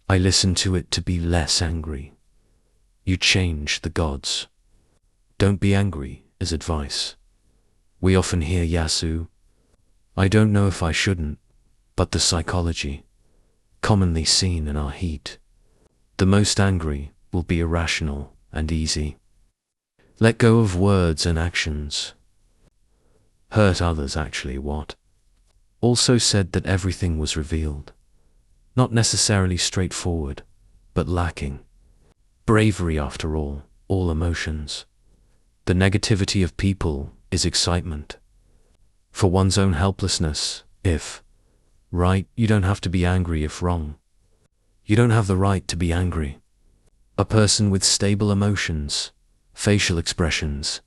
I listen to it to be less angry. You change the gods. Don't be angry is advice. We often hear Yasu. I don't know if I shouldn't, but the psychology, commonly seen in our heat. The most angry will be irrational and easy. Let go of words and actions. Hurt others actually what? Also said that everything was revealed. Not necessarily straightforward, but lacking. Bravery after all emotions. The negativity of people is excitement. For one's own helplessness, if right, you don't have to be angry if wrong. You don't have the right to be angry. A person with stable emotions, facial expressions,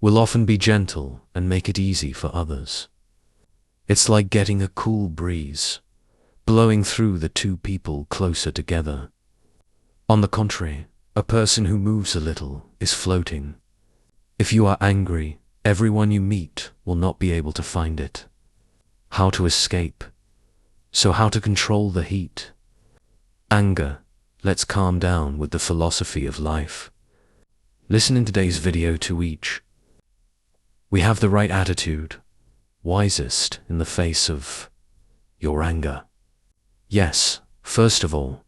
will often be gentle and make it easy for others. It's like getting a cool breeze, blowing through the two people closer together. On the contrary, a person who moves a little is floating. If you are angry, everyone you meet will not be able to find it. How to escape? So how to control the heat? Anger. Let's calm down with the philosophy of life. Listen in today's video to each. We have the right attitude, wisest in the face of your anger. Yes, first of all,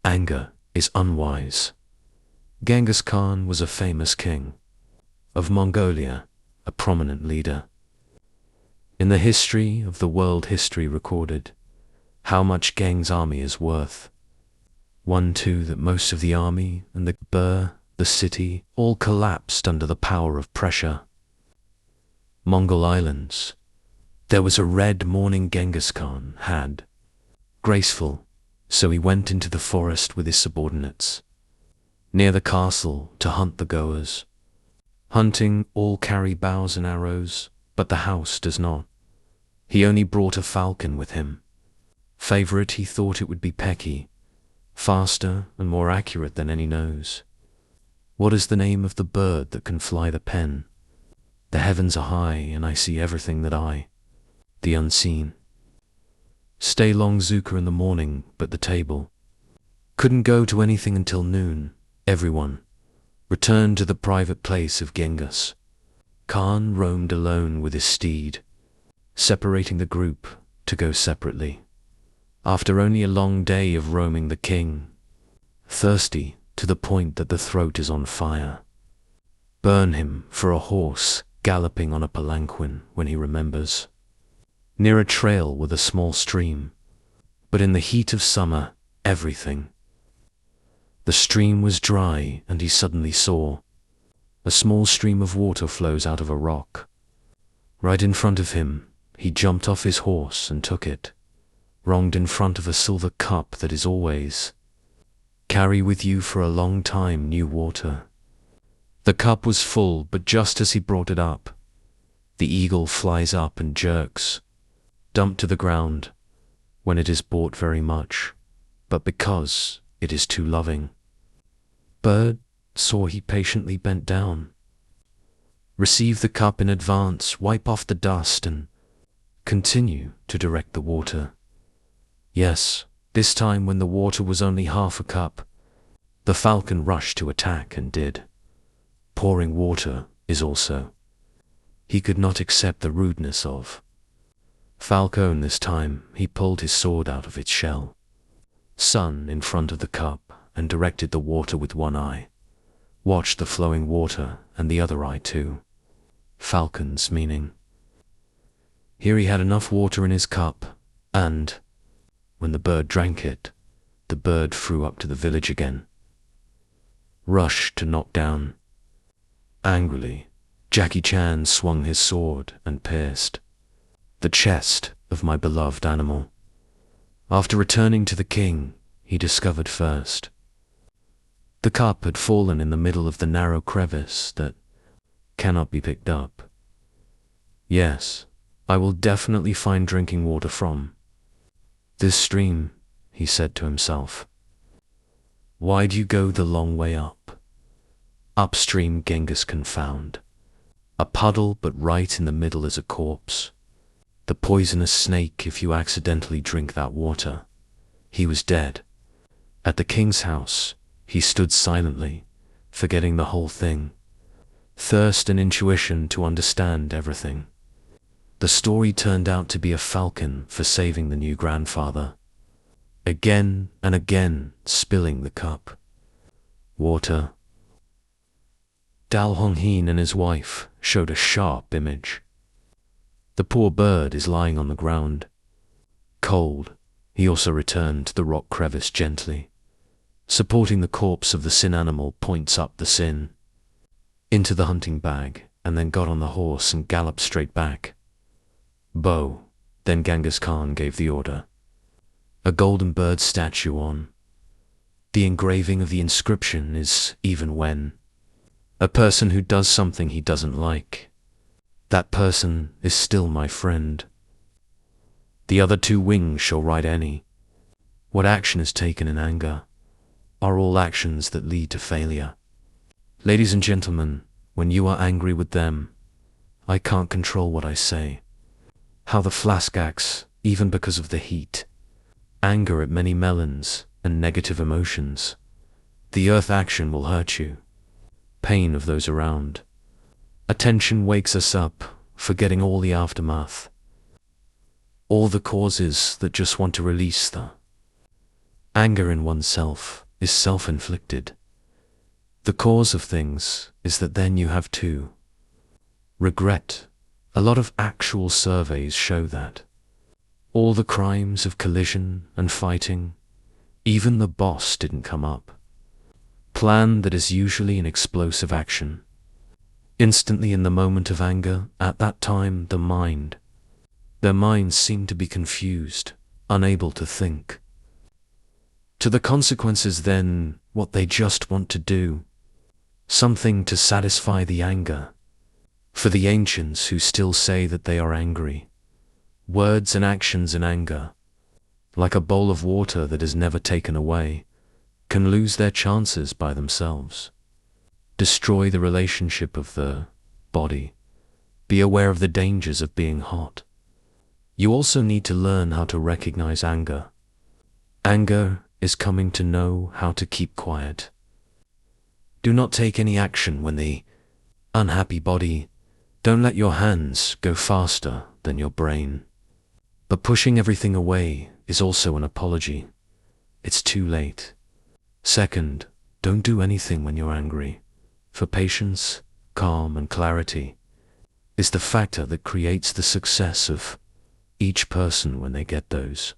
anger is unwise. Genghis Khan was a famous king of Mongolia, a prominent leader. In the history of the world, history recorded how much Geng's army is worth. That most of the army and the city all collapsed under the power of pressure. Mongol islands. There was a red morning Genghis Khan had. Graceful, so he went into the forest with his subordinates, near the castle to hunt the goers. Hunting all carry bows and arrows, but the house does not. He only brought a falcon with him. Favorite, he thought it would be pecky, faster and more accurate than any nose. What is the name of the bird that can fly the pen? The heavens are high, and I see everything that the unseen. Stay long Zuka in the morning, but the table couldn't go to anything until noon. Everyone returned to the private place of Genghis. Khan roamed alone with his steed, separating the group to go separately. After only a long day of roaming, the king, thirsty to the point that the throat is on fire, burn him for a horse galloping on a palanquin when he remembers. Near a trail with a small stream, but in the heat of summer, everything. The stream was dry, and he suddenly saw a small stream of water flows out of a rock. Right in front of him, he jumped off his horse and took it, wronged in front of a silver cup that is always carry with you for a long time new water. The cup was full, but just as he brought it up, the eagle flies up and jerks, dumped to the ground when it is bought very much, but because it is too loving. Bird saw he patiently bent down, receive the cup in advance, wipe off the dust, and continue to direct the water. Yes, this time when the water was only half a cup, the falcon rushed to attack and did. Pouring water is also. He could not accept the rudeness of Falcon. This time he pulled his sword out of its shell, sun in front of the cup, and directed the water with one eye. Watched the flowing water and the other eye too. Falcon's meaning. Here he had enough water in his cup, and when the bird drank it, the bird flew up to the village again. Rushed to knock down. Angrily, Jackie Chan swung his sword and pierced the chest of my beloved animal. After returning to the king, he discovered first the cup had fallen in the middle of the narrow crevice that cannot be picked up. Yes, I will definitely find drinking water from this stream, he said to himself. Why do you go the long way up? Upstream Genghis can found a puddle, but right in the middle is a corpse. The poisonous snake, if you accidentally drink that water. He was dead, At the king's house, he stood silently, forgetting the whole thing. Thirst and intuition to understand everything. The story turned out to be a falcon for saving the new grandfather. Again and again, spilling the cup. Water. Dal Honghin and his wife showed a sharp image. The poor bird is lying on the ground. Cold, he also returned to the rock crevice gently. Supporting the corpse of the sin animal points up the sin. Into the hunting bag, and then got on the horse and galloped straight back. Bow, then Genghis Khan gave the order. A golden bird statue on. The engraving of the inscription is even when. A person who does something he doesn't like. That person is still my friend. The other two wings shall ride any. What action is taken in anger are all actions that lead to failure. Ladies and gentlemen, when you are angry with them, I can't control what I say. How the flask acts, even because of the heat. Anger at many melons and negative emotions. The earth action will hurt you. Pain of those around. Attention wakes us up, forgetting all the aftermath. All the causes that just want to release the anger in oneself is self-inflicted. The cause of things is that then you have to regret. A lot of actual surveys show that. All the crimes of collision and fighting, even the boss didn't come up. Plan that is usually an explosive action. Instantly in the moment of anger, at that time, their minds seem to be confused, unable to think. To the consequences then, what they just want to do. Something to satisfy the anger. For the ancients who still say that they are angry. Words and actions in anger, like a bowl of water that is never taken away, can lose their chances by themselves. Destroy the relationship of the body. Be aware of the dangers of being hot. You also need to learn how to recognize anger. Anger is coming to know how to keep quiet. Do not take any action when the unhappy body. Don't let your hands go faster than your brain. But pushing everything away is also an apology. It's too late. Second, don't do anything when you're angry. For patience, calm, and clarity is the factor that creates the success of each person when they get those.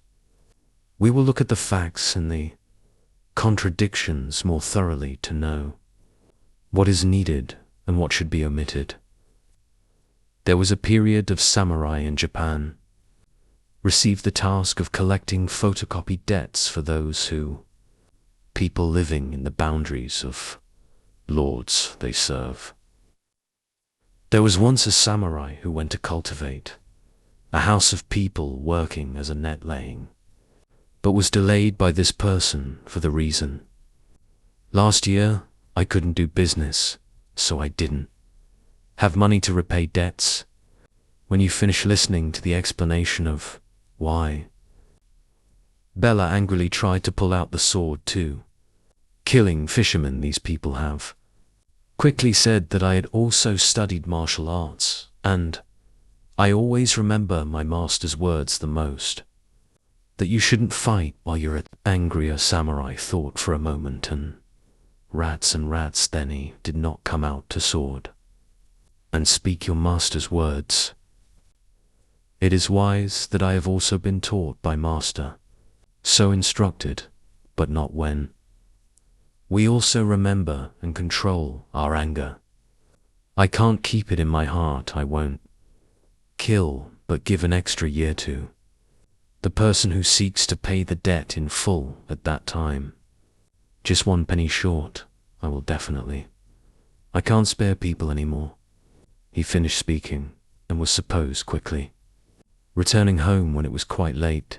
We will look at the facts and the contradictions more thoroughly to know what is needed and what should be omitted. There was a period of samurai in Japan, received the task of collecting photocopied debts for those people living in the boundaries of lords they serve. There was once a samurai who went to cultivate a house of people working as a net laying, but was delayed by this person for the reason. Last year, I couldn't do business, so I didn't have money to repay debts. When you finish listening to the explanation of why, Bella angrily tried to pull out the sword too. Killing fishermen these people have. Quickly said that I had also studied martial arts, and I always remember my master's words the most. That you shouldn't fight while you're angry. A samurai thought for a moment, and rats then he did not come out to sword. And speak your master's words. It is wise that I have also been taught by master, so instructed, but not when. We also remember and control our anger. I can't keep it in my heart. I won't kill, but give an extra year to the person who seeks to pay the debt in full at that time. Just 1 penny short, I will definitely. I can't spare people anymore. He finished speaking and was supposed quickly. Returning home when it was quite late.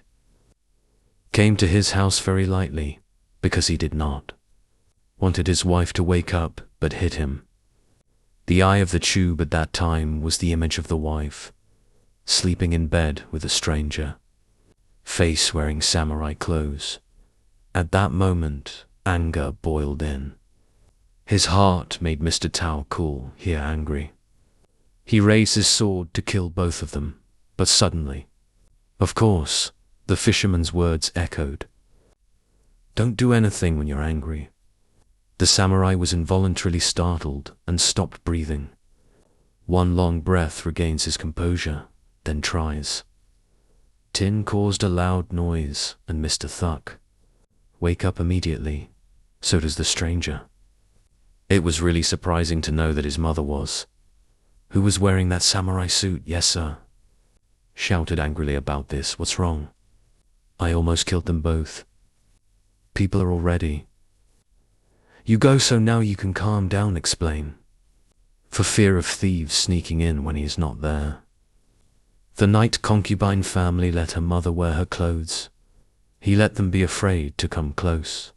Came to his house very lightly, because he did not. Wanted his wife to wake up, but hid him. The eye of the tube at that time was the image of the wife, sleeping in bed with a stranger. Face wearing samurai clothes, At that moment, anger boiled in. His heart made Mr. Tao cool, here angry. He raised his sword to kill both of them, but suddenly, of course, the fisherman's words echoed. Don't do anything when you're angry. The samurai was involuntarily startled and stopped breathing. One long breath regains his composure, then tries. Tin caused a loud noise, and Mr. Thuck wake up immediately. So does the stranger. It was really surprising to know that his mother was. Who was wearing that samurai suit? Yes, sir. Shouted angrily about this. What's wrong? I almost killed them both. People are all ready. You go so now you can calm down, explain. For fear of thieves sneaking in when he is not there. The night concubine family let her mother wear her clothes. He let them be afraid to come close.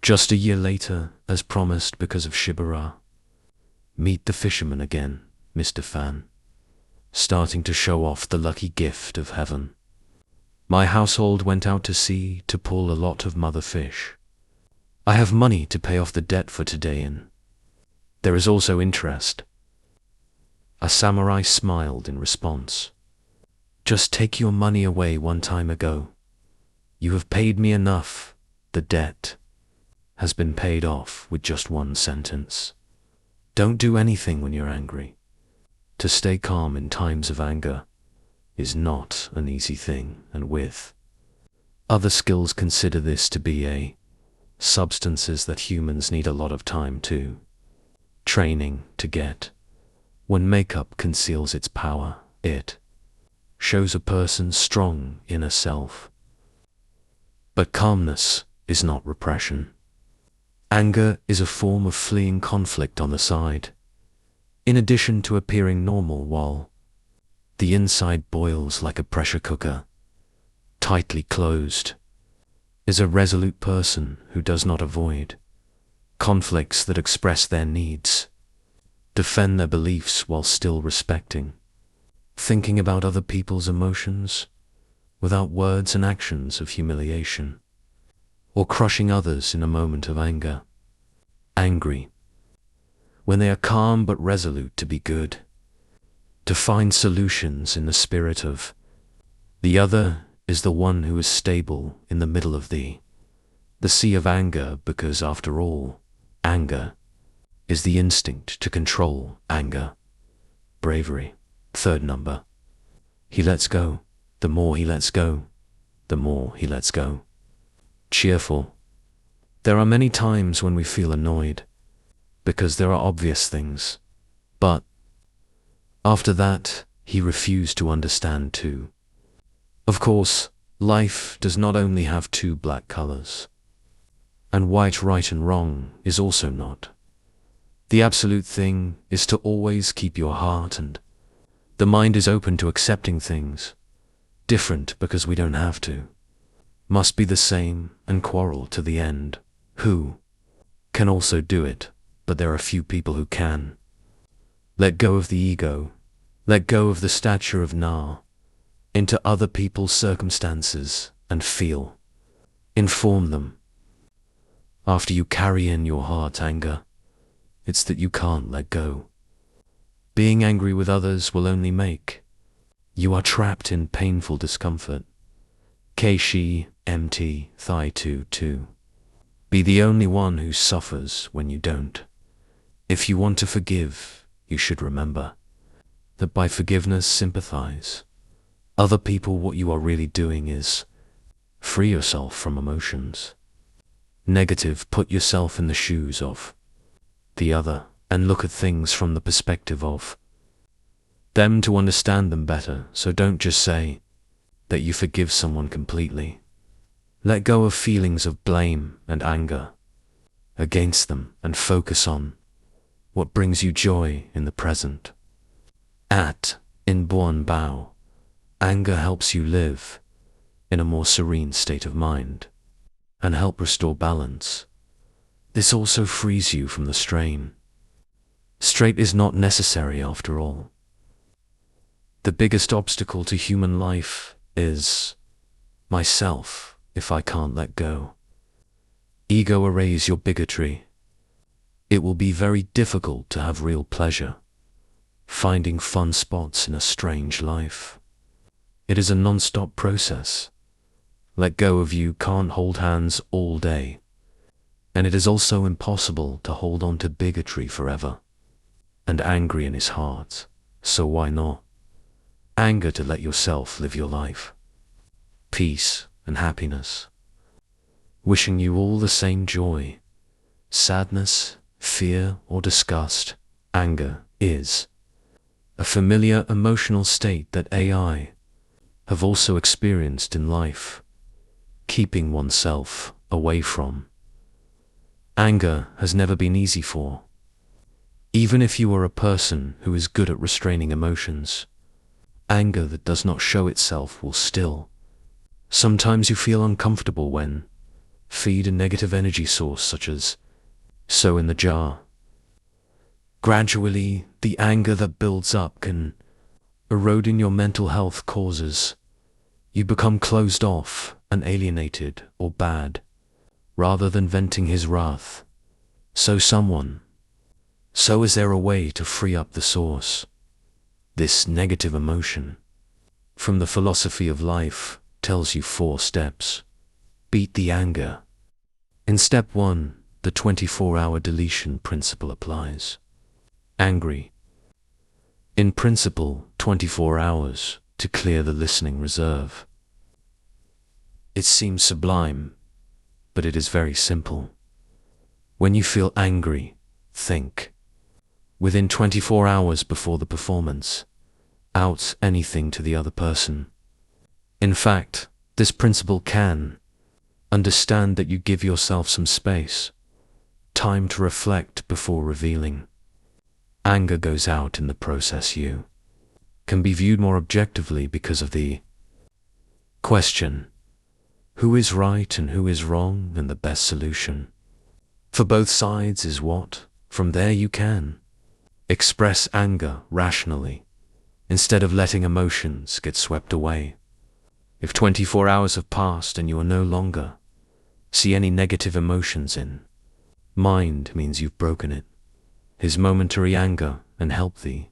Just a year later, as promised because of Shibara. Meet the fisherman again, Mr. Fan. Starting to show off the lucky gift of heaven. My household went out to sea to pull a lot of mother fish. I have money to pay off the debt for today in. There is also interest. A samurai smiled in response. Just take your money away one time ago. You have paid me enough. The debt has been paid off with just one sentence. Don't do anything when you're angry. To stay calm in times of anger is not an easy thing, and with other skills consider this to be a substances that humans need a lot of time to training to get. When makeup conceals its power, it shows a person's strong inner self. But calmness is not repression. Anger is a form of fleeing conflict on the side. In addition to appearing normal while the inside boils like a pressure cooker, tightly closed, is a resolute person who does not avoid conflicts that express their needs, defend their beliefs while still respecting, thinking about other people's emotions without words and actions of humiliation, or crushing others in a moment of anger. Angry, when they are calm but resolute to be good, to find solutions in the spirit of. The other is the one who is stable in the middle of the sea of anger, because after all, anger is the instinct to control anger. Bravery, third number. He lets go. The more he lets go, the more he lets go. Cheerful. There are many times when we feel annoyed, because there are obvious things. But after that, he refused to understand too. Of course, life does not only have two black colors. And white, right and wrong is also not. The absolute thing is to always keep your heart and the mind is open to accepting things. Different because we don't have to. Must be the same and quarrel to the end. Who can also do it, but there are few people who can. Let go of the ego. Let go of the stature of Na into other people's circumstances and feel. Inform them. After you carry in your heart anger, it's that you can't let go. Being angry with others will only make you are trapped in painful discomfort. Keishi, MT, Thigh 2. Be the only one who suffers when you don't. If you want to forgive, you should remember that by forgiveness sympathize. Other people, what you are really doing is free yourself from emotions. Negative, put yourself in the shoes of the other and look at things from the perspective of them to understand them better. So don't just say that you forgive someone completely. Let go of feelings of blame and anger against them and focus on what brings you joy in the present. In Buon Bao, anger helps you live in a more serene state of mind and help restore balance. This also frees you from the strain. Straight is not necessary after all. The biggest obstacle to human life is myself if I can't let go. Ego erase your bigotry. It will be very difficult to have real pleasure, finding fun spots in a strange life. It is a non-stop process. Let go of you can't hold hands all day. And it is also impossible to hold on to bigotry forever. And angry in his heart, so why not? Anger to let yourself live your life. Peace and happiness. Wishing you all the same joy. Sadness, fear, or disgust, anger is a familiar emotional state that AI have also experienced in life, keeping oneself away from. Anger has never been easy for. Even if you are a person who is good at restraining emotions, anger that does not show itself will still. Sometimes you feel uncomfortable when feed a negative energy source such as so in the jar. Gradually, the anger that builds up can erode in your mental health causes. You become closed off and alienated or bad, rather than venting his wrath. So is there a way to free up the source? This negative emotion, from the philosophy of life, tells you 4 steps. Beat the anger. In step 1, the 24-hour deletion principle applies. Angry. In principle, 24 hours to clear the listening reserve. It seems sublime, but it is very simple. When you feel angry, think. Within 24 hours before the performance, out anything to the other person. In fact, this principle can understand that you give yourself some space, time to reflect before revealing. Anger goes out in the process. You can be viewed more objectively because of the question, who is right and who is wrong, and the best solution for both sides is what? From there you can express anger rationally, instead of letting emotions get swept away. If 24 hours have passed and you are no longer see any negative emotions in mind, means you've broken it. His momentary anger, and help the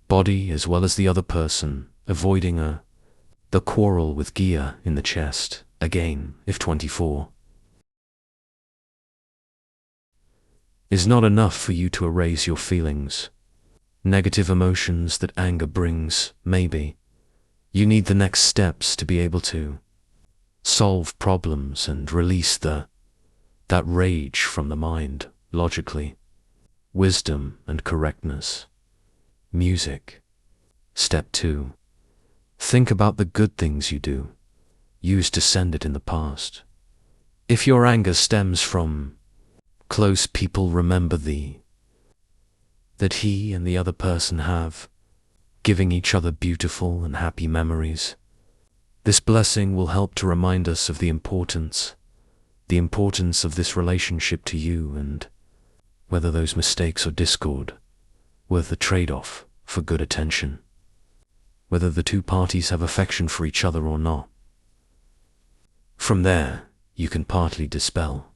body as well as the other person, avoiding the quarrel with Gia in the chest. Again, if 24 is not enough for you to erase your feelings, negative emotions that anger brings, maybe you need the next steps to be able to solve problems and release that rage from the mind logically. Wisdom and correctness. Music. Step 2. Think about the good things you do. Use to send it in the past. If your anger stems from close people, remember that he and the other person have, giving each other beautiful and happy memories. This blessing will help to remind us of the importance of this relationship to you, and whether those mistakes or discord worth the trade-off for good attention, whether the 2 parties have affection for each other or not. From there, you can partly dispel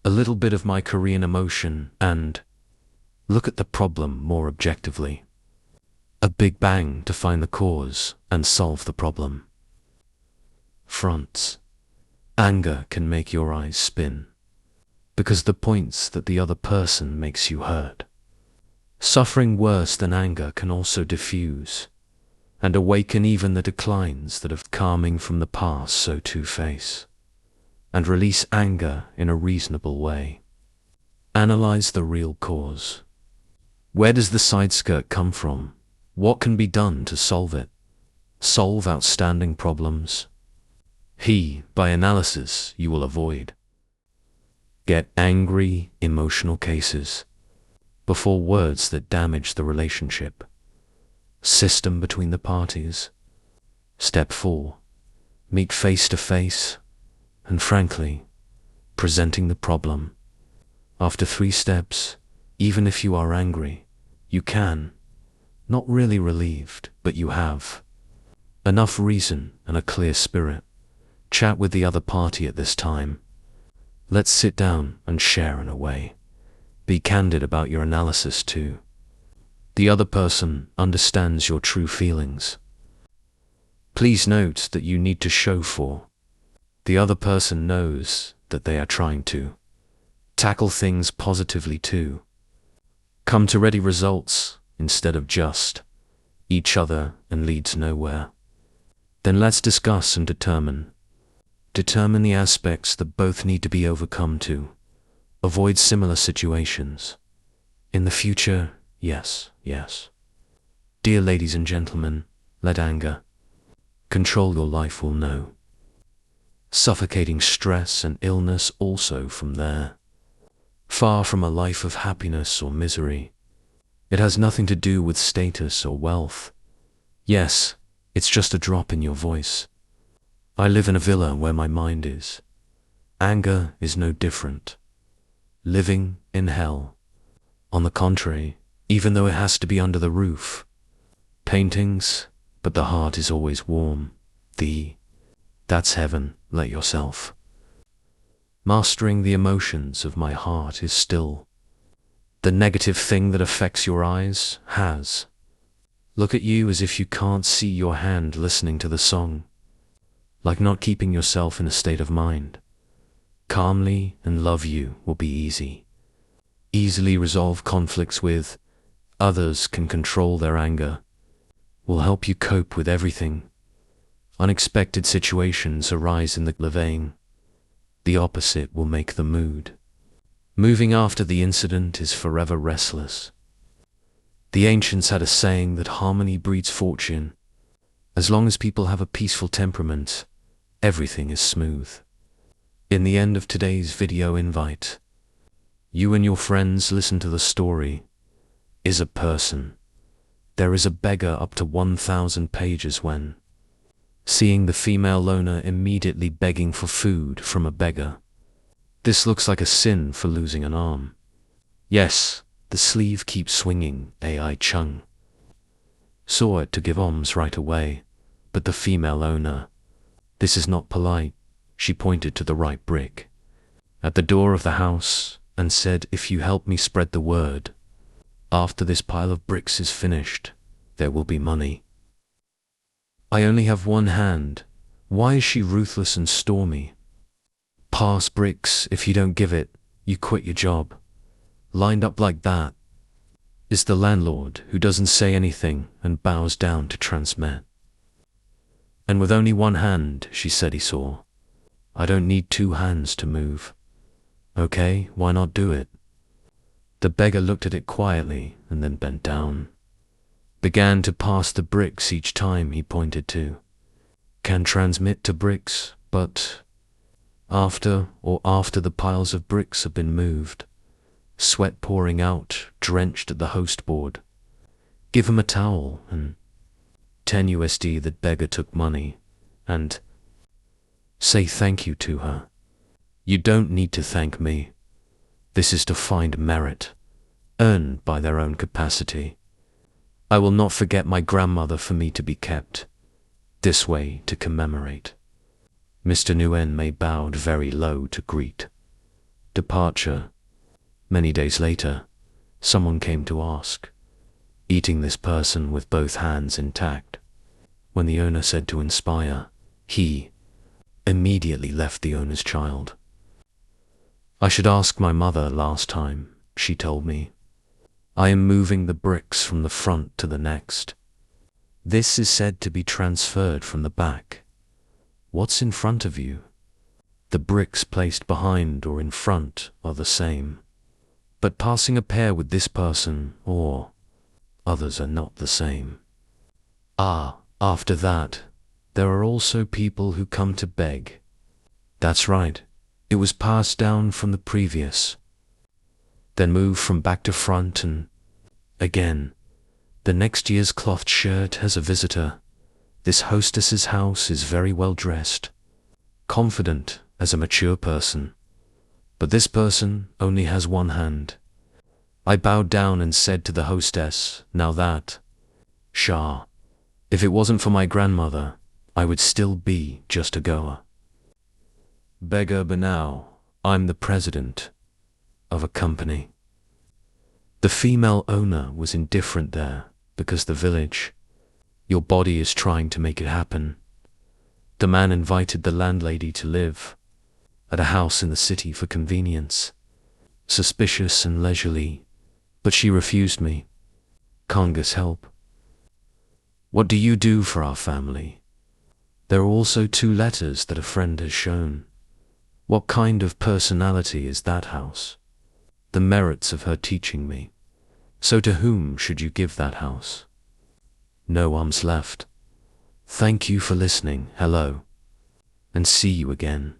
a little bit of my Korean emotion and look at the problem more objectively. A big bang to find the cause and solve the problem. Fronts. Anger can make your eyes spin, because the points that the other person makes you hurt. Suffering worse than anger can also diffuse and awaken even the declines that have calming from the past, so to face and release anger in a reasonable way. Analyze the real cause. Where does the side skirt come from? What can be done to solve it? Solve outstanding problems. By analysis, you will avoid get angry, emotional cases before words that damage the relationship. System between the parties. Step 4. Meet face to face and frankly presenting the problem. After 3 steps, even if you are angry, you can, not really relieved, but you have enough reason and a clear spirit. Chat with the other party at this time. Let's sit down and share in a way. Be candid about your analysis too. The other person understands your true feelings. Please note that you need to show for. The other person knows that they are trying to. Tackle things positively too. Come to ready results instead of just each other and leads nowhere. Then let's discuss and determine the aspects that both need to be overcome to avoid similar situations. In the future, yes. Dear ladies and gentlemen, let anger control your life will know. Suffocating stress and illness also from there. Far from a life of happiness or misery. It has nothing to do with status or wealth. Yes, it's just a drop in your voice. I live in a villa where my mind is. Anger is no different. Living in hell. On the contrary, even though it has to be under the roof. Paintings, but the heart is always warm. That's heaven, let yourself. Mastering the emotions of my heart is still. The negative thing that affects your eyes has. Look at you as if you can't see your hand listening to the song. Like not keeping yourself in a state of mind. Calmly and love you will be easy. Easily resolve conflicts with others, can control their anger. Will help you cope with everything. Unexpected situations arise in the living. The opposite will make the mood. Moving after the incident is forever restless. The ancients had a saying that harmony breeds fortune. As long as people have a peaceful temperament, everything is smooth. In the end of today's video invite, you and your friends listen to the story. Is a person. There is a beggar up to 1,000 pages when seeing the female loner immediately begging for food from a beggar. This looks like a sin for losing an arm. Yes, the sleeve keeps swinging, AI Chung. Saw it to give alms right away, but the female owner. This is not polite. She pointed to the right brick at the door of the house and said, if you help me spread the word, after this pile of bricks is finished, there will be money. I only have one hand. Why is she ruthless and stormy? Pass bricks, if you don't give it, you quit your job. Lined up like that is the landlord who doesn't say anything and bows down to transmit. And with only one hand, she said he saw. I don't need two hands to move. Okay, why not do it? The beggar looked at it quietly and then bent down. Began to pass the bricks each time he pointed to. Can transmit to bricks, but after the piles of bricks have been moved, sweat pouring out, drenched at the host board. Give him a towel and 10 USD. That beggar took money and say thank you to her. You don't need to thank me. This is to find merit, earned by their own capacity. I will not forget my grandmother for me to be kept this way to commemorate. Mr. Nguyen May bowed very low to greet departure. Many days later, someone came to ask, eating this person with both hands intact. When the owner said to inspire, he immediately left the owner's child. I should ask my mother last time, she told me. I am moving the bricks from the front to the next. This is said to be transferred from the back. What's in front of you? The bricks placed behind or in front are the same. But passing a pair with this person or others are not the same. After that, there are also people who come to beg. That's right, it was passed down from the previous. Then move from back to front and again. The next year's cloth shirt has a visitor. This hostess's house is very well dressed, confident as a mature person. But this person only has one hand. I bowed down and said to the hostess, now that, Shah, if it wasn't for my grandmother, I would still be just a goer. Beggar, but now I'm the president of a company. The female owner was indifferent there because the village, your body is trying to make it happen. The man invited the landlady to live at a house in the city for convenience, suspicious and leisurely, but she refused me. Congress help. What do you do for our family? There are also 2 letters that a friend has shown. What kind of personality is that house? The merits of her teaching me. So to whom should you give that house? No arms left. Thank you for listening. Hello. And see you again.